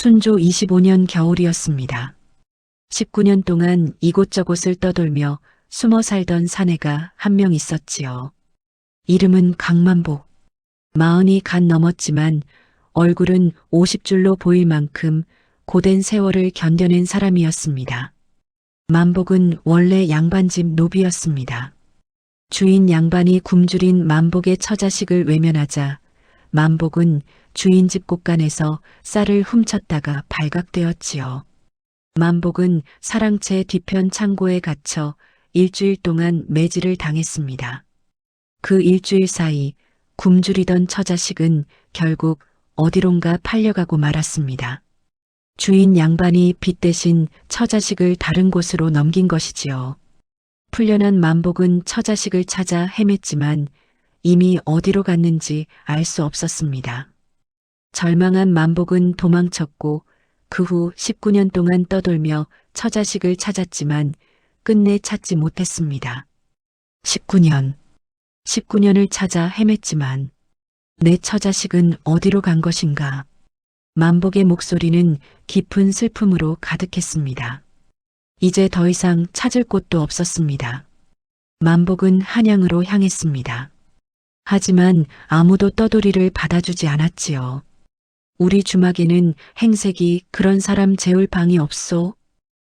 순조 25년 겨울이었습니다. 19년 동안 이곳저곳을 떠돌며 숨어 살던 사내가 한 명 있었지요. 이름은 강만복. 마흔이 갓 넘었지만 얼굴은 50줄로 보일 만큼 고된 세월을 견뎌낸 사람이었습니다. 만복은 원래 양반집 노비였습니다. 주인 양반이 굶주린 만복의 처자식을 외면하자 만복은 주인집 곳간에서 쌀을 훔쳤다가 발각되었지요. 만복은 사랑채 뒤편 창고에 갇혀 일주일 동안 매질을 당했습니다. 그 일주일 사이 굶주리던 처자식은 결국 어디론가 팔려가고 말았습니다. 주인 양반이 빚 대신 처자식을 다른 곳으로 넘긴 것이지요. 풀려난 만복은 처자식을 찾아 헤맸지만 이미 어디로 갔는지 알 수 없었습니다. 절망한 만복은 도망쳤고 그 후 19년 동안 떠돌며 처자식을 찾았지만 끝내 찾지 못했습니다. 19년을 찾아 헤맸지만 내 처자식은 어디로 간 것인가? 만복의 목소리는 깊은 슬픔으로 가득했습니다. 이제 더 이상 찾을 곳도 없었습니다. 만복은 한양으로 향했습니다. 하지만 아무도 떠돌이를 받아주지 않았지요. 우리 주막에는 행색이 그런 사람 재울 방이 없소.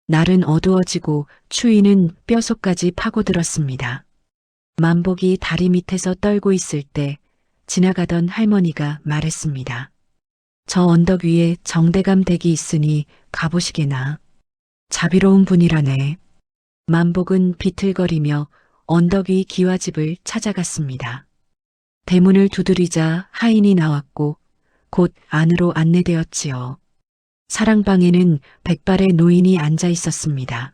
날은 어두워지고 추위는 뼛속까지 파고들었습니다. 만복이 다리 밑에서 떨고 있을 때 지나가던 할머니가 말했습니다. 저 언덕 위에 정대감 댁이 있으니 가보시게나. 자비로운 분이라네. 만복은 비틀거리며 언덕 위 기와집을 찾아갔습니다. 대문을 두드리자 하인이 나왔고 곧 안으로 안내되었지요. 사랑방에는 백발의 노인이 앉아 있었습니다.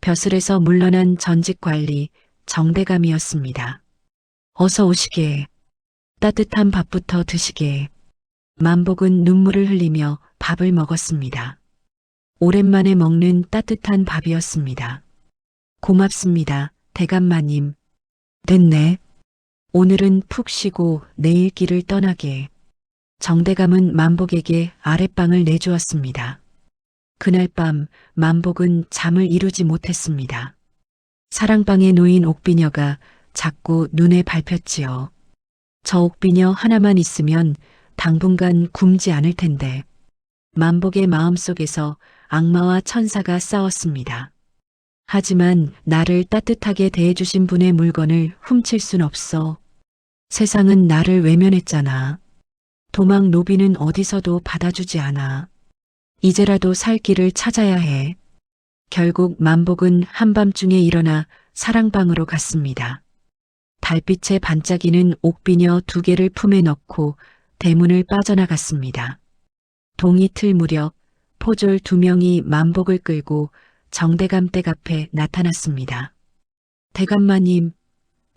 벼슬에서 물러난 전직관리 정대감이었습니다. 어서 오시게. 따뜻한 밥부터 드시게. 만복은 눈물을 흘리며 밥을 먹었습니다. 오랜만에 먹는 따뜻한 밥이었습니다. 고맙습니다, 대감마님. 됐네. 오늘은 푹 쉬고 내일 길을 떠나게. 정대감은 만복에게 아랫방을 내주었습니다. 그날 밤 만복은 잠을 이루지 못했습니다. 사랑방에 놓인 옥비녀가 자꾸 눈에 밟혔지요. 저 옥비녀 하나만 있으면 당분간 굶지 않을 텐데. 만복의 마음속에서 악마와 천사가 싸웠습니다. 하지만 나를 따뜻하게 대해주신 분의 물건을 훔칠 순 없어. 세상은 나를 외면했잖아. 도망 노비는 어디서도 받아주지 않아. 이제라도 살 길을 찾아야 해. 결국 만복은 한밤중에 일어나 사랑방으로 갔습니다. 달빛에 반짝이는 옥비녀 2개를 품에 넣고 대문을 빠져나갔습니다. 동이 틀 무렵 포졸 2명이 만복을 끌고 정대감 댁 앞에 나타났습니다. 대감마님,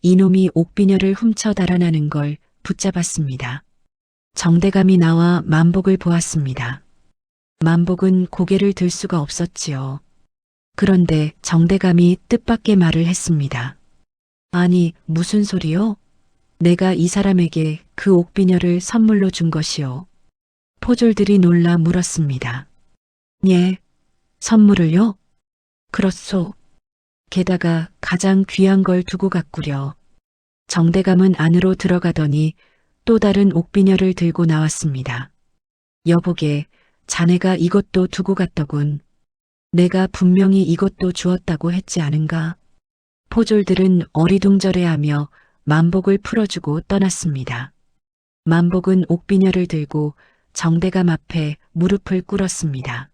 이놈이 옥비녀를 훔쳐 달아나는 걸 붙잡았습니다. 정대감이 나와 만복을 보았습니다. 만복은 고개를 들 수가 없었지요. 그런데 정대감이 뜻밖의 말을 했습니다. 아니, 무슨 소리요? 내가 이 사람에게 그 옥비녀를 선물로 준 것이요. 포졸들이 놀라 물었습니다. 예, 선물을요? 그렇소. 게다가 가장 귀한 걸 두고 갔구려. 정대감은 안으로 들어가더니 또 다른 옥비녀를 들고 나왔습니다. 여보게, 자네가 이것도 두고 갔더군. 내가 분명히 이것도 주었다고 했지 않은가? 포졸들은 어리둥절해하며 만복을 풀어주고 떠났습니다. 만복은 옥비녀를 들고 정대감 앞에 무릎을 꿇었습니다.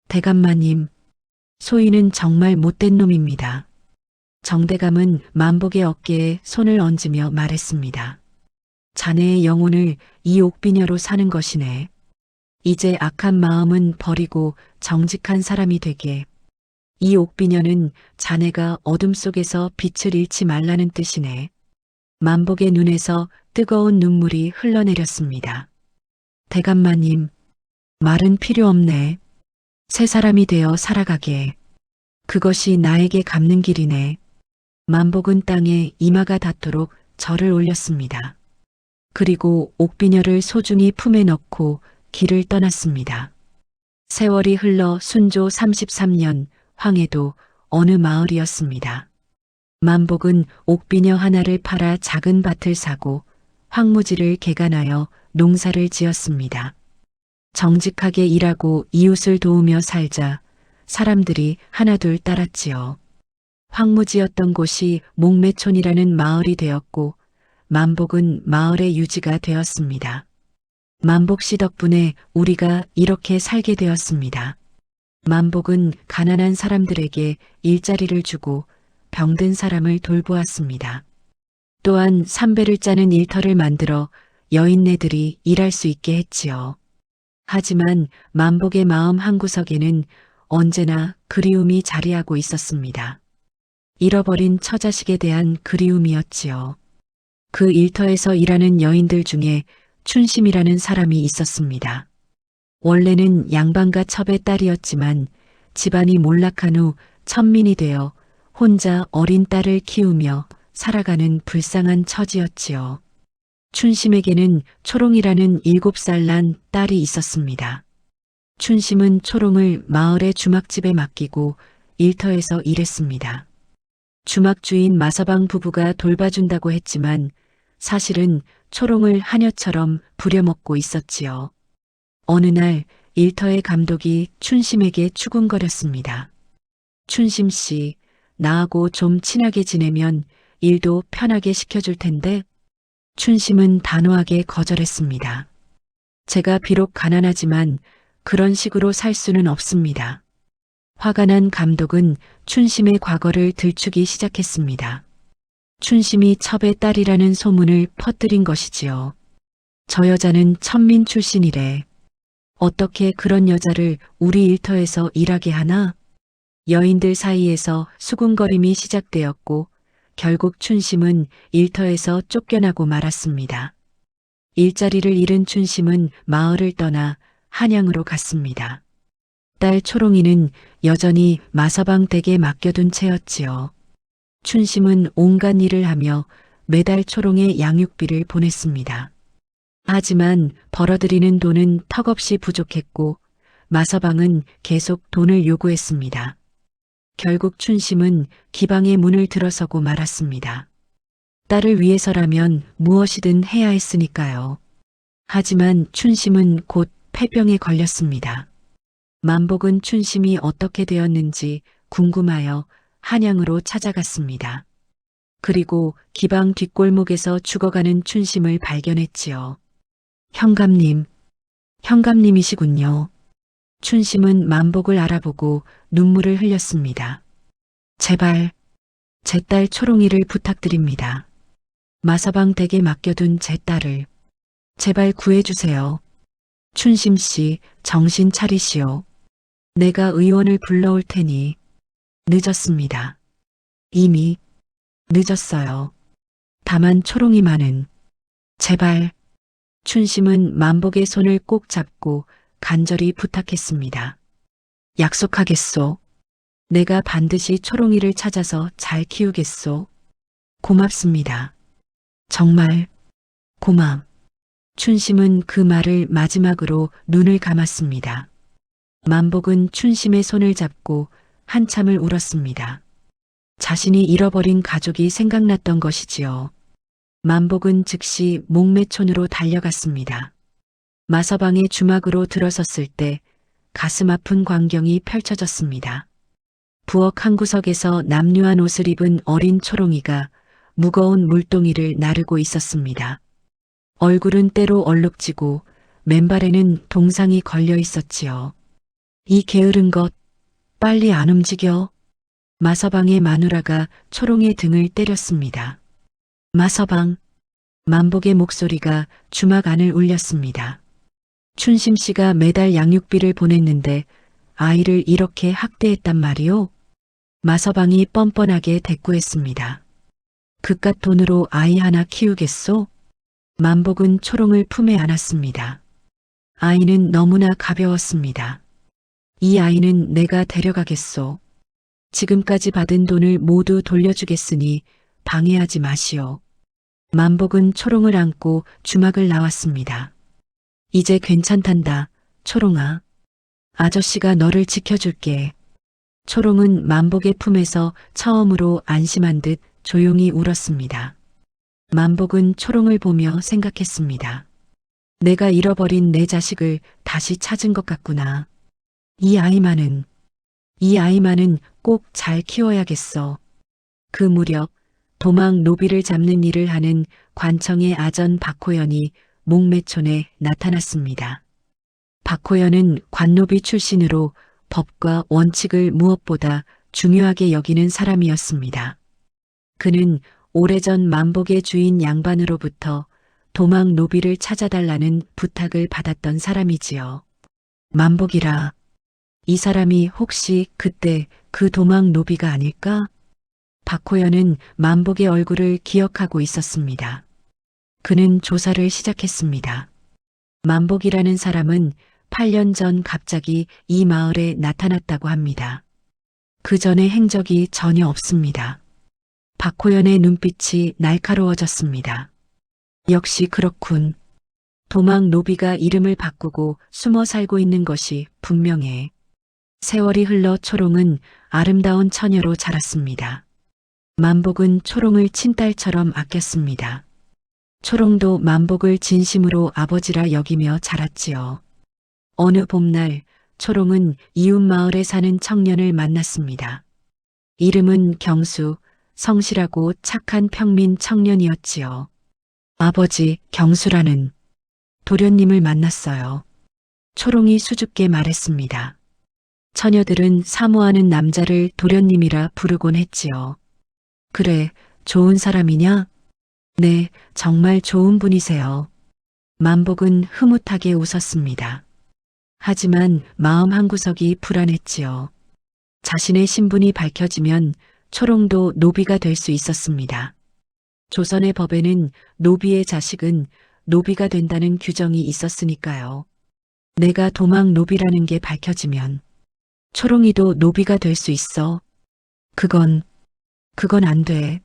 대감마님, 소인은 정말 못된 놈입니다. 정대감은 만복의 어깨에 손을 얹으며 말했습니다. 자네의 영혼을 이 옥비녀로 사는 것이네. 이제 악한 마음은 버리고 정직한 사람이 되게. 이 옥비녀는 자네가 어둠 속에서 빛을 잃지 말라는 뜻이네. 만복의 눈에서 뜨거운 눈물이 흘러내렸습니다. 대감마님, 말은 필요 없네. 새 사람이 되어 살아가게. 그것이 나에게 갚는 길이네. 만복은 땅에 이마가 닿도록 절을 올렸습니다. 그리고 옥비녀를 소중히 품에 넣고 길을 떠났습니다. 세월이 흘러 순조 33년 황해도 어느 마을이었습니다. 만복은 옥비녀 하나를 팔아 작은 밭을 사고 황무지를 개간하여 농사를 지었습니다. 정직하게 일하고 이웃을 도우며 살자 사람들이 하나둘 따랐지요. 황무지였던 곳이 목매촌이라는 마을이 되었고 만복은 마을의 유지가 되었습니다. 만복 씨 덕분에 우리가 이렇게 살게 되었습니다. 만복은 가난한 사람들에게 일자리를 주고 병든 사람을 돌보았습니다. 또한 삼배를 짜는 일터를 만들어 여인네들이 일할 수 있게 했지요. 하지만 만복의 마음 한구석에는 언제나 그리움이 자리하고 있었습니다. 잃어버린 처자식에 대한 그리움이었지요. 그 일터에서 일하는 여인들 중에 춘심이라는 사람이 있었습니다. 원래는 양반가 첩의 딸이었지만 집안이 몰락한 후 천민이 되어 혼자 어린 딸을 키우며 살아가는 불쌍한 처지였지요. 춘심에게는 초롱이라는 7살 난 딸이 있었습니다. 춘심은 초롱을 마을의 주막집에 맡기고 일터에서 일했습니다. 주막주인 마서방 부부가 돌봐준다고 했지만 사실은 초롱을 하녀처럼 부려먹고 있었지요. 어느 날 일터의 감독이 춘심에게 추궁거렸습니다. 춘심 씨, 나하고 좀 친하게 지내면 일도 편하게 시켜줄 텐데. 춘심은 단호하게 거절했습니다. 제가 비록 가난하지만 그런 식으로 살 수는 없습니다. 화가 난 감독은 춘심의 과거를 들추기 시작했습니다. 춘심이 첩의 딸이라는 소문을 퍼뜨린 것이지요. 저 여자는 천민 출신이래. 어떻게 그런 여자를 우리 일터에서 일하게 하나? 여인들 사이에서 수군거림이 시작되었고 결국 춘심은 일터에서 쫓겨나고 말았습니다. 일자리를 잃은 춘심은 마을을 떠나 한양으로 갔습니다. 딸 초롱이는 여전히 마서방 댁에 맡겨둔 채였지요. 춘심은 온갖 일을 하며 매달 초롱의 양육비를 보냈습니다. 하지만 벌어들이는 돈은 턱없이 부족했고 마서방은 계속 돈을 요구했습니다. 결국 춘심은 기방의 문을 들어서고 말았습니다. 딸을 위해서라면 무엇이든 해야 했으니까요. 하지만 춘심은 곧 폐병에 걸렸습니다. 만복은 춘심이 어떻게 되었는지 궁금하여 한양으로 찾아갔습니다. 그리고 기방 뒷골목에서 죽어가는 춘심을 발견했지요. 현감님, 현감님이시군요. 춘심은 만복을 알아보고 눈물을 흘렸습니다. 제발 제 딸 초롱이를 부탁드립니다. 마서방 댁에 맡겨둔 제 딸을 제발 구해주세요. 춘심 씨, 정신 차리시오. 내가 의원을 불러올 테니. 늦었습니다. 이미 늦었어요. 다만 초롱이만은 제발. 춘심은 만복의 손을 꼭 잡고 간절히 부탁했습니다. 약속하겠소. 내가 반드시 초롱이를 찾아서 잘 키우겠소. 고맙습니다. 정말 고맙. 춘심은 그 말을 마지막으로 눈을 감았습니다. 만복은 춘심의 손을 잡고 한참을 울었습니다. 자신이 잃어버린 가족이 생각났던 것이지요. 만복은 즉시 목매촌으로 달려갔습니다. 마서방의 주막으로 들어섰을 때 가슴 아픈 광경이 펼쳐졌습니다. 부엌 한 구석에서 남유한 옷을 입은 어린 초롱이가 무거운 물동이를 나르고 있었습니다. 얼굴은 때로 얼룩지고 맨발에는 동상이 걸려 있었지요. 이 게으른 것, 빨리 안 움직여. 마서방의 마누라가 초롱의 등을 때렸습니다. 마서방, 만복의 목소리가 주막 안을 울렸습니다. 춘심 씨가 매달 양육비를 보냈는데 아이를 이렇게 학대했단 말이오? 마서방이 뻔뻔하게 대꾸했습니다. 그깟 돈으로 아이 하나 키우겠소? 만복은 초롱을 품에 안았습니다. 아이는 너무나 가벼웠습니다. 이 아이는 내가 데려가겠소. 지금까지 받은 돈을 모두 돌려주겠으니 방해하지 마시오. 만복은 초롱을 안고 주막을 나왔습니다. 이제 괜찮단다, 초롱아. 아저씨가 너를 지켜줄게. 초롱은 만복의 품에서 처음으로 안심한 듯 조용히 울었습니다. 만복은 초롱을 보며 생각했습니다. 내가 잃어버린 내 자식을 다시 찾은 것 같구나. 이 아이만은 꼭 잘 키워야겠어. 그 무렵 도망 노비를 잡는 일을 하는 관청의 아전 박호연이 목매촌에 나타났습니다. 박호연은 관노비 출신으로 법과 원칙을 무엇보다 중요하게 여기는 사람이었습니다. 그는 오래전 만복의 주인 양반으로부터 도망 노비를 찾아달라는 부탁을 받았던 사람이지요. 만복이라. 이 사람이 혹시 그때 그 도망 노비가 아닐까? 박호연은 만복의 얼굴을 기억하고 있었습니다. 그는 조사를 시작했습니다. 만복이라는 사람은 8년 전 갑자기 이 마을에 나타났다고 합니다. 그 전에 행적이 전혀 없습니다. 박호연의 눈빛이 날카로워졌습니다. 역시 그렇군. 도망 노비가 이름을 바꾸고 숨어 살고 있는 것이 분명해. 세월이 흘러 초롱은 아름다운 처녀로 자랐습니다. 만복은 초롱을 친딸처럼 아꼈습니다. 초롱도 만복을 진심으로 아버지라 여기며 자랐지요. 어느 봄날 초롱은 이웃 마을에 사는 청년을 만났습니다. 이름은 경수, 성실하고 착한 평민 청년이었지요. 아버지, 경수라는 도련님을 만났어요. 초롱이 수줍게 말했습니다. 처녀들은 사모하는 남자를 도련님이라 부르곤 했지요. 그래, 좋은 사람이냐? 네, 정말 좋은 분이세요. 만복은 흐뭇하게 웃었습니다. 하지만 마음 한구석이 불안했지요. 자신의 신분이 밝혀지면 초롱도 노비가 될 수 있었습니다. 조선의 법에는 노비의 자식은 노비가 된다는 규정이 있었으니까요. 내가 도망 노비라는 게 밝혀지면 초롱이도 노비가 될 수 있어. 그건 안 돼.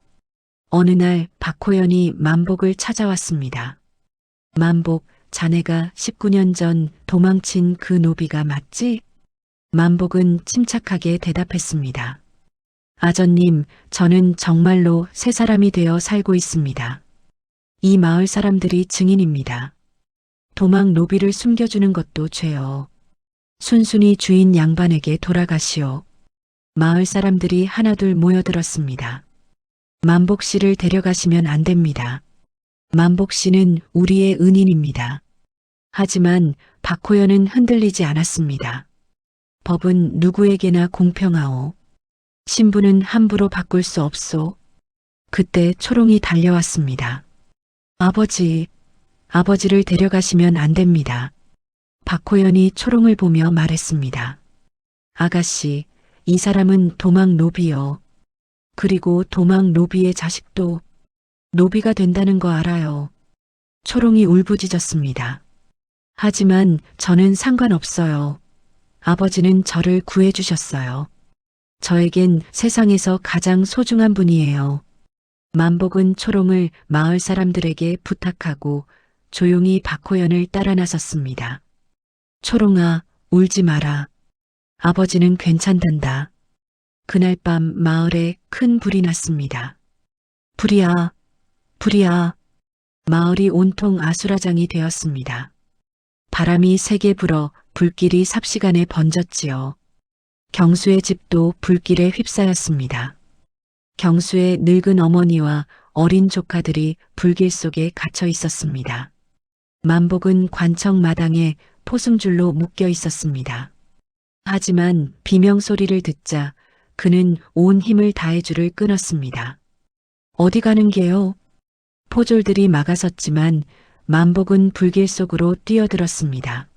어느 날 박호연이 만복을 찾아왔습니다. 만복, 자네가 19년 전 도망친 그 노비가 맞지? 만복은 침착하게 대답했습니다. 아전님, 저는 정말로 새 사람이 되어 살고 있습니다. 이 마을 사람들이 증인입니다. 도망 노비를 숨겨주는 것도 죄요. 순순히 주인 양반에게 돌아가시오. 마을 사람들이 하나둘 모여들었습니다. 만복 씨를 데려가시면 안 됩니다. 만복 씨는 우리의 은인입니다. 하지만 박호연은 흔들리지 않았습니다. 법은 누구에게나 공평하오. 신분은 함부로 바꿀 수 없소. 그때 초롱이 달려왔습니다. 아버지를 데려가시면 안 됩니다. 박호연이 초롱을 보며 말했습니다. 아가씨, 이 사람은 도망 노비요. 그리고 도망 노비의 자식도 노비가 된다는 거 알아요. 초롱이 울부짖었습니다. 하지만 저는 상관없어요. 아버지는 저를 구해주셨어요. 저에겐 세상에서 가장 소중한 분이에요. 만복은 초롱을 마을 사람들에게 부탁하고 조용히 박호연을 따라 나섰습니다. 초롱아, 울지 마라. 아버지는 괜찮단다. 그날 밤 마을에 큰 불이 났습니다. 불이야. 마을이 온통 아수라장이 되었습니다. 바람이 세게 불어 불길이 삽시간에 번졌지요. 경수의 집도 불길에 휩싸였습니다. 경수의 늙은 어머니와 어린 조카들이 불길 속에 갇혀 있었습니다. 만복은 관청 마당에 포승줄로 묶여 있었습니다. 하지만 비명 소리를 듣자 그는 온 힘을 다해 줄을 끊었습니다. 어디 가는 게요? 포졸들이 막아섰지만 만복은 불길 속으로 뛰어들었습니다.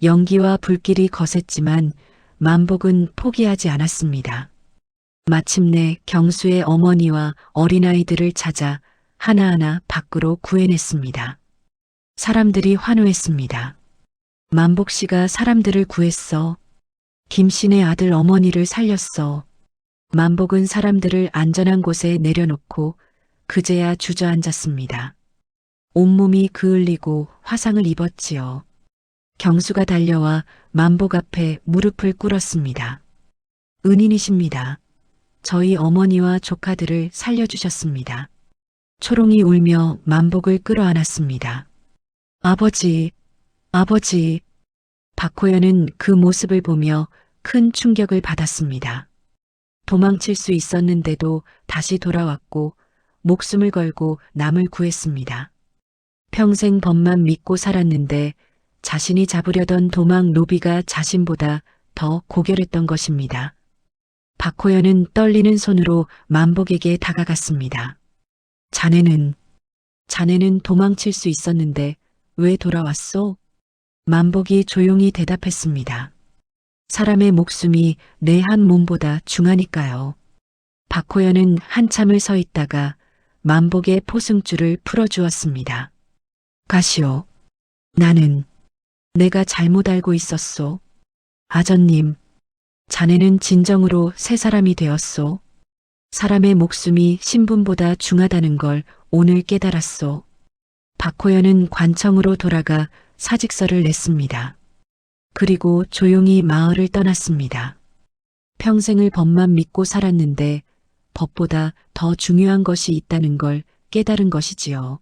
연기와 불길이 거셌지만 만복은 포기하지 않았습니다. 마침내 경수의 어머니와 어린아이들을 찾아 하나하나 밖으로 구해냈습니다. 사람들이 환호했습니다. 만복 씨가 사람들을 구했어. 김씨네 아들 어머니를 살렸어. 만복은 사람들을 안전한 곳에 내려놓고 그제야 주저앉았습니다. 온몸이 그을리고 화상을 입었지요. 경수가 달려와 만복 앞에 무릎을 꿇었습니다. 은인이십니다. 저희 어머니와 조카들을 살려주셨습니다. 초롱이 울며 만복을 끌어안았습니다. 아버지, 아버지. 박호연은 그 모습을 보며 큰 충격을 받았습니다. 도망칠 수 있었는데도 다시 돌아왔고 목숨을 걸고 남을 구했습니다. 평생 법만 믿고 살았는데 자신이 잡으려던 도망 노비가 자신보다 더 고결했던 것입니다. 박호연은 떨리는 손으로 만복에게 다가갔습니다. 자네는 도망칠 수 있었는데 왜 돌아왔소? 만복이 조용히 대답했습니다. 사람의 목숨이 내 한 몸보다 중하니까요. 박호연은 한참을 서 있다가 만복의 포승줄을 풀어주었습니다. 가시오. 내가 잘못 알고 있었소. 아전님, 자네는 진정으로 새 사람이 되었소. 사람의 목숨이 신분보다 중하다는 걸 오늘 깨달았소. 박호연은 관청으로 돌아가 사직서를 냈습니다. 그리고 조용히 마을을 떠났습니다. 평생을 법만 믿고 살았는데 법보다 더 중요한 것이 있다는 걸 깨달은 것이지요.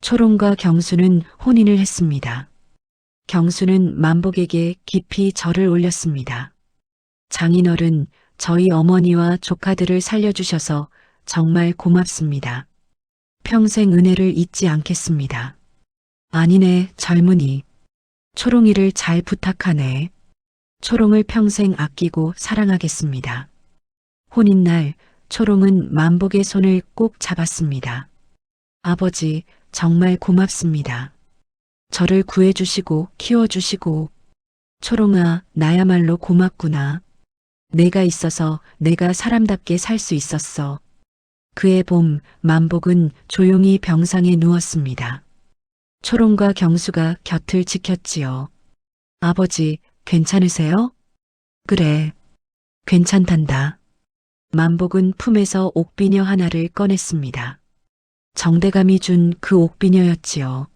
초롱과 경수는 혼인을 했습니다. 경수는 만복에게 깊이 절을 올렸습니다. 장인어른, 저희 어머니와 조카들을 살려주셔서 정말 고맙습니다. 평생 은혜를 잊지 않겠습니다. 아니네, 젊은이. 초롱이를 잘 부탁하네. 초롱을 평생 아끼고 사랑하겠습니다. 혼인날 초롱은 만복의 손을 꼭 잡았습니다. 아버지, 정말 고맙습니다. 저를 구해주시고 키워주시고. 초롱아, 나야말로 고맙구나. 내가 있어서 내가 사람답게 살 수 있었어. 그해 봄 만복은 조용히 병상에 누웠습니다. 초롱과 경수가 곁을 지켰지요. 아버지, 괜찮으세요? 그래, 괜찮단다. 만복은 품에서 옥비녀 하나를 꺼냈습니다. 정대감이 준 그 옥비녀였지요.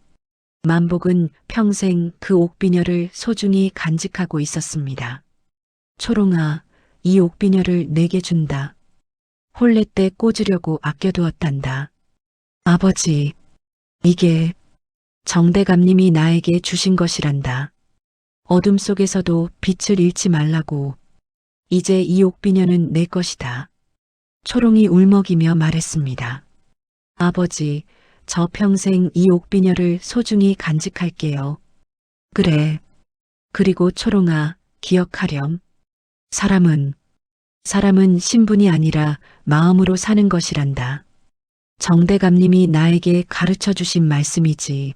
만복은 평생 그 옥비녀를 소중히 간직하고 있었습니다. 초롱아, 이 옥비녀를 내게 준다. 혼례 때 꽂으려고 아껴두었단다. 아버지, 이게 정대감님이 나에게 주신 것이란다. 어둠 속에서도 빛을 잃지 말라고. 이제 이 옥비녀는 내 것이다. 초롱이 울먹이며 말했습니다. 아버지, 저 평생 이 옥비녀를 소중히 간직할게요. 그래. 그리고 초롱아, 기억하렴. 사람은 신분이 아니라 마음으로 사는 것이란다. 정대감님이 나에게 가르쳐 주신 말씀이지.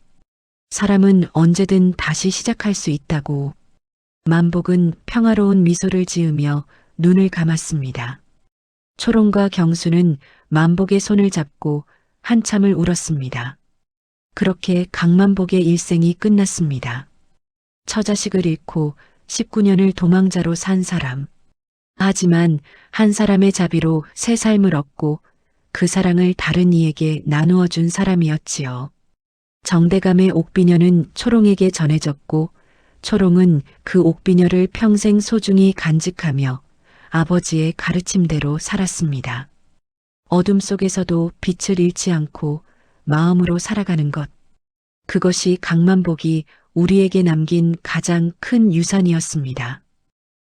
사람은 언제든 다시 시작할 수 있다고. 만복은 평화로운 미소를 지으며 눈을 감았습니다. 초롱과 경수는 만복의 손을 잡고 한참을 울었습니다. 그렇게 강만복의 일생이 끝났습니다. 처자식을 잃고 19년을 도망자로 산 사람. 하지만 한 사람의 자비로 새 삶을 얻고 그 사랑을 다른 이에게 나누어 준 사람이었지요. 정대감의 옥비녀는 초롱에게 전해졌고 초롱은 그 옥비녀를 평생 소중히 간직하며 아버지의 가르침대로 살았습니다. 어둠 속에서도 빛을 잃지 않고 마음으로 살아가는 것. 그것이 강만복이 우리에게 남긴 가장 큰 유산이었습니다.